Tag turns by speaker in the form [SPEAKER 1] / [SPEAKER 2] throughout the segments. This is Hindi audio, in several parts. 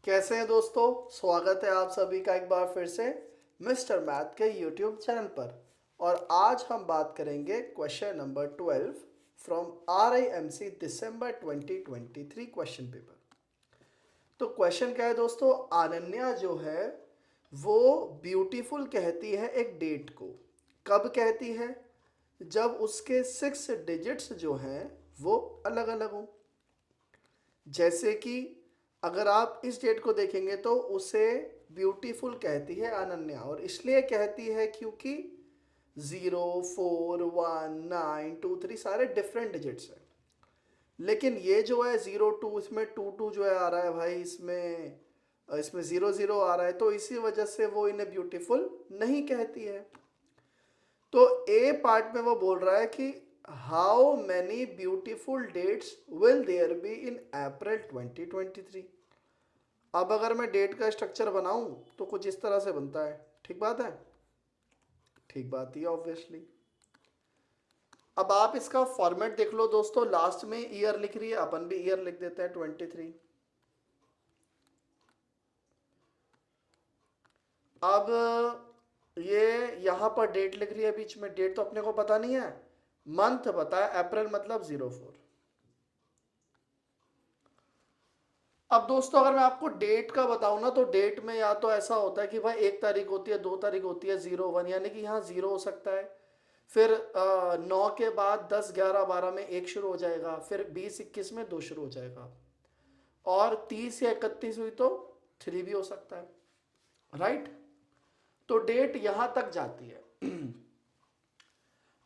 [SPEAKER 1] कैसे हैं दोस्तों। स्वागत है आप सभी का एक बार फिर से मिस्टर मैथ के यूट्यूब चैनल पर। और आज हम बात करेंगे question number 12 from RIMC December 2023 question paper. तो क्वेश्चन क्या है दोस्तों, अनन्या जो है वो ब्यूटीफुल कहती है एक डेट को। कब कहती है? जब उसके 6 डिजिट्स जो हैं वो अलग अलग हों। जैसे कि अगर आप इस डेट को देखेंगे तो उसे ब्यूटीफुल कहती है अनन्या, और इसलिए कहती है क्योंकि 0, 4, 1, 9, 2, 3 सारे डिफरेंट डिजिट्स हैं। लेकिन ये जो है 0, 2, इसमें 2, 2 जो है आ रहा है भाई, इसमें इसमें 0, 0 आ रहा है, तो इसी वजह से वो इन्हें ब्यूटीफुल नहीं कहती है। तो ए पार्ट में वो बोल रहा है कि how many beautiful dates will there be in April 2023। अब अगर मैं डेट का स्ट्रक्चर बनाऊं तो कुछ इस तरह से बनता है। ठीक बात है, ठीक बात ही ऑब्वियसली। अब आप इसका फॉर्मेट देख लो दोस्तों, लास्ट में ईयर लिख रही है, अपन भी ईयर लिख देते हैं 23। अब ये यहां पर डेट लिख रही है, बीच में डेट तो अपने को पता नहीं है, मंथ पता है, अप्रैल मतलब 04। अब दोस्तों अगर मैं आपको डेट का बताऊं ना, तो डेट में या तो ऐसा होता है कि भाई 1 तारीख होती है, 2 तारीख होती है, 01, यानी कि यहाँ 0 हो सकता है। फिर 9 के बाद 10, 11, 12 में 1 शुरू हो जाएगा, फिर 20, 21 में 2 शुरू हो जाएगा, और 30 या 31 हुई तो 3 भी हो सकता है, राइट। तो डेट यहां तक जाती है।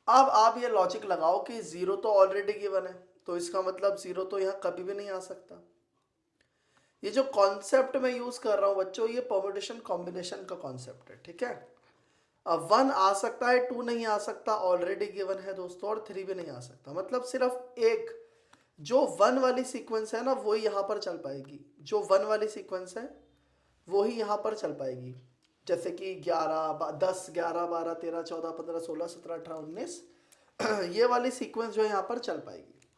[SPEAKER 1] अब आप ये लॉजिक लगाओ कि 0 तो ऑलरेडी गिवन है, तो इसका मतलब 0 तो यहाँ कभी भी नहीं आ सकता। ये जो कॉन्सेप्ट मैं यूज कर रहा हूं बच्चों, ये परम्यूटेशन कॉम्बिनेशन का कॉन्सेप्ट है, ठीक है। अब 1 आ सकता है, 2 नहीं आ सकता, ऑलरेडी गिवन है दोस्तों, और 3 भी नहीं आ सकता। मतलब सिर्फ एक जो 1 वाली सीक्वेंस है ना, वही यहां पर चल पाएगी। जो 1 वाली सीक्वेंस है वही यहां पर चल पाएगी। जैसे कि 11, 10, 11, 12, 13, 14, 15, 16, 17, 18, 19 ये वाली सीक्वेंस जो है यहां पर चल पाएगी।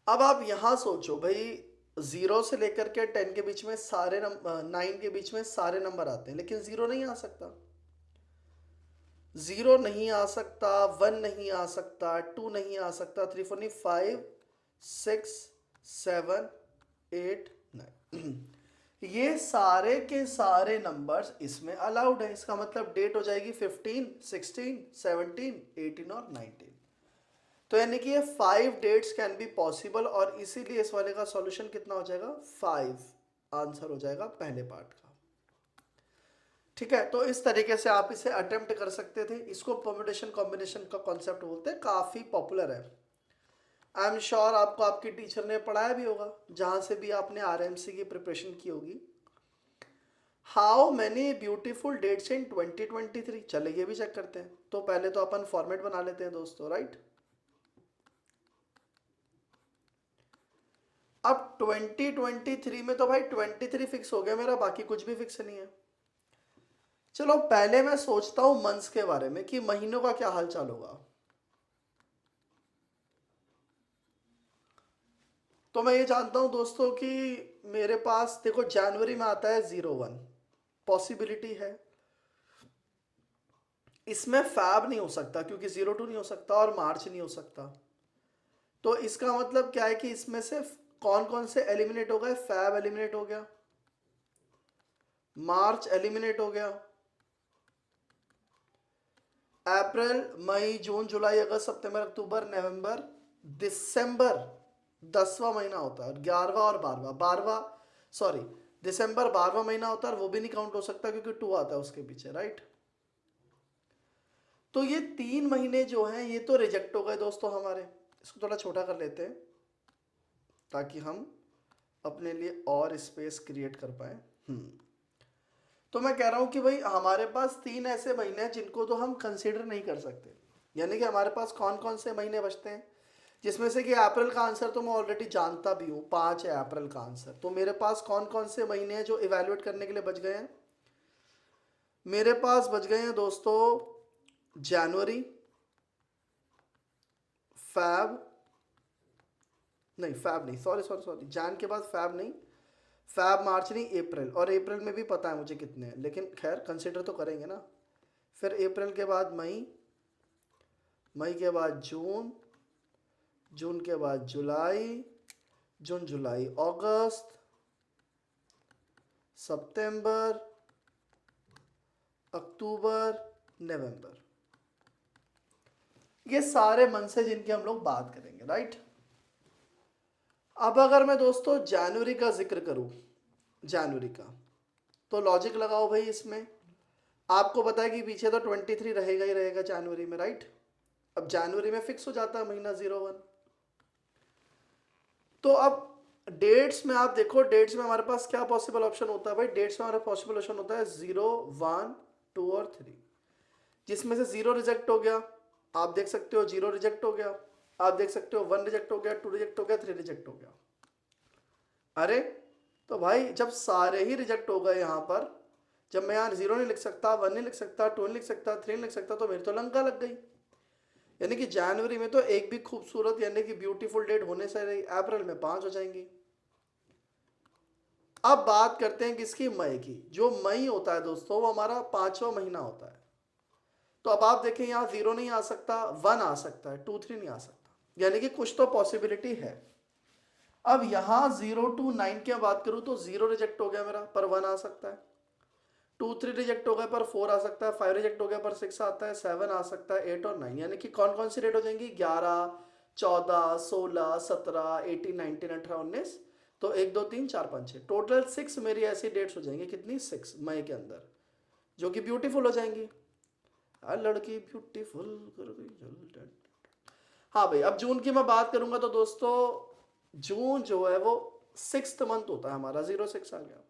[SPEAKER 1] अब आप यहां सोचो भाई, 0 से लेकर के 10 के बीच में सारे नंबर, 9 के बीच में सारे नंबर आते हैं, लेकिन 0 नहीं आ सकता। 0 नहीं आ सकता, 1 नहीं आ सकता, 2 नहीं आ सकता, 3, 4 नहीं, 5, 6, 7, 8, 9 ये सारे के सारे नंबर्स इसमें अलाउड है। इसका मतलब डेट हो जाएगी 15, 16, 17, 18 और 19। तो यानी कि ये 5 डेट्स कैन बी पॉसिबल, और इसीलिए इस वाले का सॉल्यूशन कितना हो जाएगा, 5 आंसर हो जाएगा पहले पार्ट का। ठीक है, तो इस तरीके से आप इसे अटेम्प्ट कर सकते थे। इसको परम्यूटेशन कॉम्बिनेशन का कॉन्सेप्ट बोलते हैं, काफी पॉपुलर है। आई एम श्योर आपको आपकी टीचर ने पढ़ाया भी होगा, जहां से भी आपने RMC की प्रिपरेशन की होगी। हाउ मैनी ब्यूटीफुल डेट्स इन 2023, चले ये भी चेक करते हैं। तो पहले तो अपन फॉर्मेट बना लेते हैं दोस्तों, राइट। अब 2023 में तो भाई 23 फिक्स हो गया मेरा, बाकी कुछ भी फिक्स नहीं है। चलो पहले मैं सोचता हूं मंथ्स के बारे में कि महीनों का क्या हाल चाल होगा। तो मैं ये जानता हूं दोस्तों कि मेरे पास देखो जनवरी में आता है 01, पॉसिबिलिटी है। इसमें फैब नहीं हो सकता क्योंकि 02 नहीं हो सकता, और मार्च नहीं हो सकता। तो इसका मतलब क्या है कि इसमें से कौन कौन से एलिमिनेट हो गए, फैब एलिमिनेट हो गया, मार्च एलिमिनेट हो गया, अप्रैल, मई, जून, जुलाई, अगस्त, सितंबर, अक्टूबर, नवंबर, दिसंबर 10वां महीना होता है, 11वां और 12वां, 12वां सॉरी, दिसंबर 12वां महीना होता है, और वो भी नहीं काउंट हो सकता क्योंकि 2 आता है उसके पीछे, राइट। तो ये 3 महीने जो हैं ये तो रिजेक्ट हो गए दोस्तों हमारे। इसको थोड़ा छोटा कर लेते हैं ताकि हम अपने लिए और स्पेस क्रिएट कर पाए। तो मैं कह रहा हूं कि भाई हमारे पास 3 ऐसे महीने हैं जिनको तो हम कंसीडर नहीं कर सकते। यानी कि हमारे पास कौन कौन से महीने बचते हैं, जिसमें से कि अप्रैल का आंसर तो मैं ऑलरेडी जानता भी हूँ, 5 है अप्रैल का आंसर। तो मेरे पास कौन कौन से महीने हैं जो इवेल्युएट करने के लिए बच गए हैं? मेरे पास बच गए हैं दोस्तों जनवरी, फैब नहीं, फैब नहीं, सॉरी सॉरी सॉरी, जान के बाद फैब नहीं, फैब मार्च नहीं अप्रैल, और अप्रैल में भी पता है मुझे कितने हैं, लेकिन खैर कंसिडर तो करेंगे ना। फिर अप्रैल के बाद मई, मई के बाद जून, जून के बाद जुलाई, जून जुलाई अगस्त, सितंबर, अक्टूबर, नवंबर, ये सारे मंथ है जिनकी हम लोग बात करेंगे, राइट। अब अगर मैं दोस्तों जनवरी का जिक्र करूं, जनवरी का, तो लॉजिक लगाओ भाई इसमें। आपको पता है कि पीछे तो 23 रहेगा ही रहेगा जनवरी में, राइट। अब जनवरी में फिक्स हो जाता है महीना 01। तो अब डेट्स में आप देखो, डेट्स में हमारे पास क्या पॉसिबल ऑप्शन होता है भाई, डेट्स में हमारा पॉसिबल ऑप्शन होता है 0, 1, 2 और 3, जिसमें से 0 रिजेक्ट हो गया, आप देख सकते हो 0 रिजेक्ट हो गया, आप देख सकते हो 1 रिजेक्ट हो गया, 2 रिजेक्ट हो गया, 3 रिजेक्ट हो गया। अरे तो भाई जब सारे ही रिजेक्ट हो गए यहाँ पर, जब मैं यहाँ 0 नहीं लिख सकता, 1 नहीं लिख सकता, 2 नहीं लिख सकता, 3 नहीं लिख सकता, तो मेरी तो लंका लग गई। यानी कि जनवरी में तो एक भी खूबसूरत यानी कि ब्यूटीफुल डेट होने से रही, अप्रैल में 5 हो जाएंगी। अब बात करते हैं किसकी, मई की। जो मई होता है दोस्तों वो हमारा 5वां महीना होता है। तो अब आप देखें यहाँ 0 नहीं आ सकता, 1 आ सकता है, 2, 3 नहीं आ सकता, यानी कि कुछ तो पॉसिबिलिटी है। अब यहाँ 0 to 9 की बात करूं तो 0 रिजेक्ट हो गया मेरा, पर 1 आ सकता है, 2, 3 रिजेक्ट हो गया पर 4 आ सकता है, 5 रिजेक्ट हो गया पर 6 आता है, 7 आ सकता है, 8 और 9, यानी कि कौन कौन सी डेट हो जाएंगी, 11, 14, 16, 17, 18, 19, 18, 19, तो 1, 2, 3, 4, 5, 6, टोटल 6 मेरी ऐसी डेट्स हो जाएंगी। कितनी, 6 मई के अंदर, जो कि ब्यूटीफुल हो जाएंगी। लड़की ब्यूटीफुल। हाँ भाई, अब जून की मैं बात करूंगा तो दोस्तों जून जो है वो 6th मंथ होता है हमारा, 06 आ गया,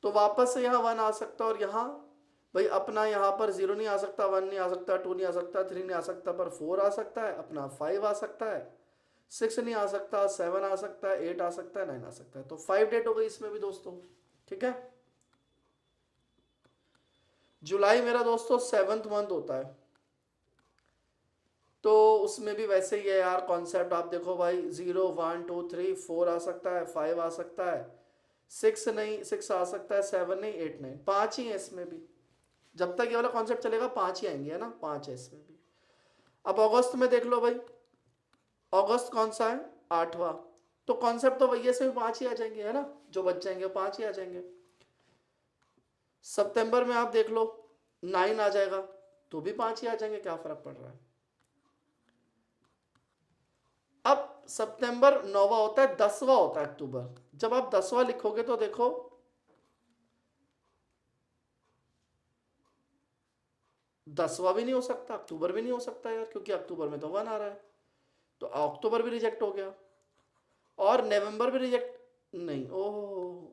[SPEAKER 1] तो वापस से यहाँ 1 आ सकता है, और यहाँ भाई अपना यहाँ पर 0 नहीं आ सकता, 1 नहीं आ सकता, 2 नहीं आ सकता, 3 नहीं आ सकता, पर 4 आ सकता है, अपना 5 आ सकता है, 6 नहीं आ सकता, 7 आ सकता है, 8 आ सकता है, 9 आ सकता है, तो 5 डेट हो गई इसमें भी दोस्तों, ठीक है। जुलाई मेरा दोस्तों 7th मंथ होता है, तो उसमें भी वैसे ही है यार कॉन्सेप्ट। आप देखो भाई 0, 1, 2, 3, 4 आ सकता है, 5 आ सकता है, 6 नहीं, 6 आ सकता है, 7 नहीं, 8 नहीं, 5 ही है इसमें भी। जब तक ये वाला कॉन्सेप्ट चलेगा 5 ही आएंगे, है ना, 5 है इसमें भी। अब अगस्त में देख लो भाई, अगस्त कौन सा है, 8वां, तो कॉन्सेप्ट तो वही से भी 5 ही आ जाएंगे, है ना, जो बच जाएंगे 5 ही आ जाएंगे। सितंबर में आप देख लो 9 आ जाएगा, तो भी 5 ही आ जाएंगे, क्या फर्क पड़ रहा है। अब सितंबर 9वां होता है, 10वां होता है अक्टूबर। जब आप 10वां लिखोगे तो देखो 10वां भी नहीं हो सकता, अक्टूबर भी नहीं हो सकता यार, क्योंकि अक्टूबर में तो 1 आ रहा है, तो अक्टूबर भी रिजेक्ट हो गया, और नवंबर भी रिजेक्ट नहीं, oh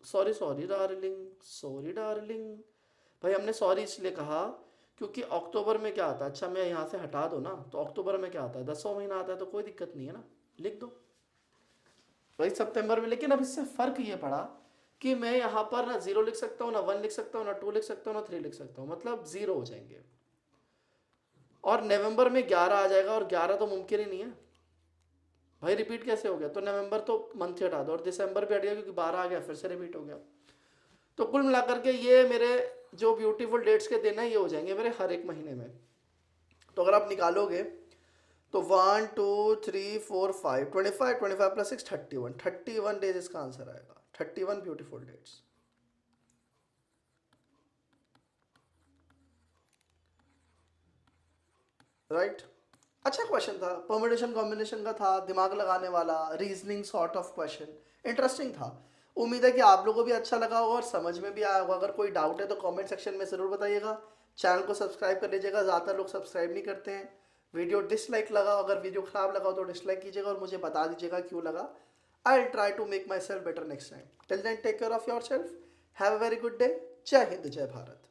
[SPEAKER 1] sorry sorry darling, sorry darling. भाई हमने सॉरी इसलिए कहा क्योंकि अक्टूबर में क्या आता है, अच्छा मैं यहाँ से हटा दो ना, तो अक्टूबर में क्या आता है, 10वां महीना आता है, तो कोई दिक्कत नहीं है ना, लिख दो भाई सितंबर में। लेकिन अब इससे फर्क ये पड़ा कि मैं यहाँ पर ना 0 लिख सकता हूँ, ना 1 लिख सकता हूँ, ना 2 लिख सकता हूँ, ना 3 लिख सकता हूँ, मतलब 0 हो जाएंगे। और नवंबर में 11 आ जाएगा, और 11 तो मुमकिन ही नहीं है भाई, रिपीट कैसे हो गया, तो नवंबर तो मंथ ही हटा दो, और दिसंबर भी हट गया क्योंकि 12 आ गया, फिर से रिपीट हो गया। तो कुल मिलाकर के ये मेरे जो ब्यूटीफुल डेट्स के दिन है ये हो जाएंगे मेरे हर एक महीने में। तो अगर आप निकालोगे तो 1, 2, 3, 4, 5, 25, 25 प्लस 6, 31, 31 डेज इसका आंसर आएगा, 31 ब्यूटीफुल डेट्स, राइट। अच्छा क्वेश्चन था, परम्यूटेशन कॉम्बिनेशन का था, दिमाग लगाने वाला, reasoning sort of question, interesting था। उम्मीद है कि आप लोगों को भी अच्छा लगा होगा और समझ में भी आया होगा। अगर कोई डाउट है तो कमेंट सेक्शन में ज़रूर बताइएगा। चैनल को सब्सक्राइब कर लीजिएगा, ज़्यादातर लोग सब्सक्राइब नहीं करते हैं। वीडियो डिसलाइक लगा, अगर वीडियो खराब लगा तो डिसलाइक कीजिएगा और मुझे बता दीजिएगा क्यों लगा। I will try to make my self better next time. Till then take care of your self, have a very good day. जय हिंद, जय भारत।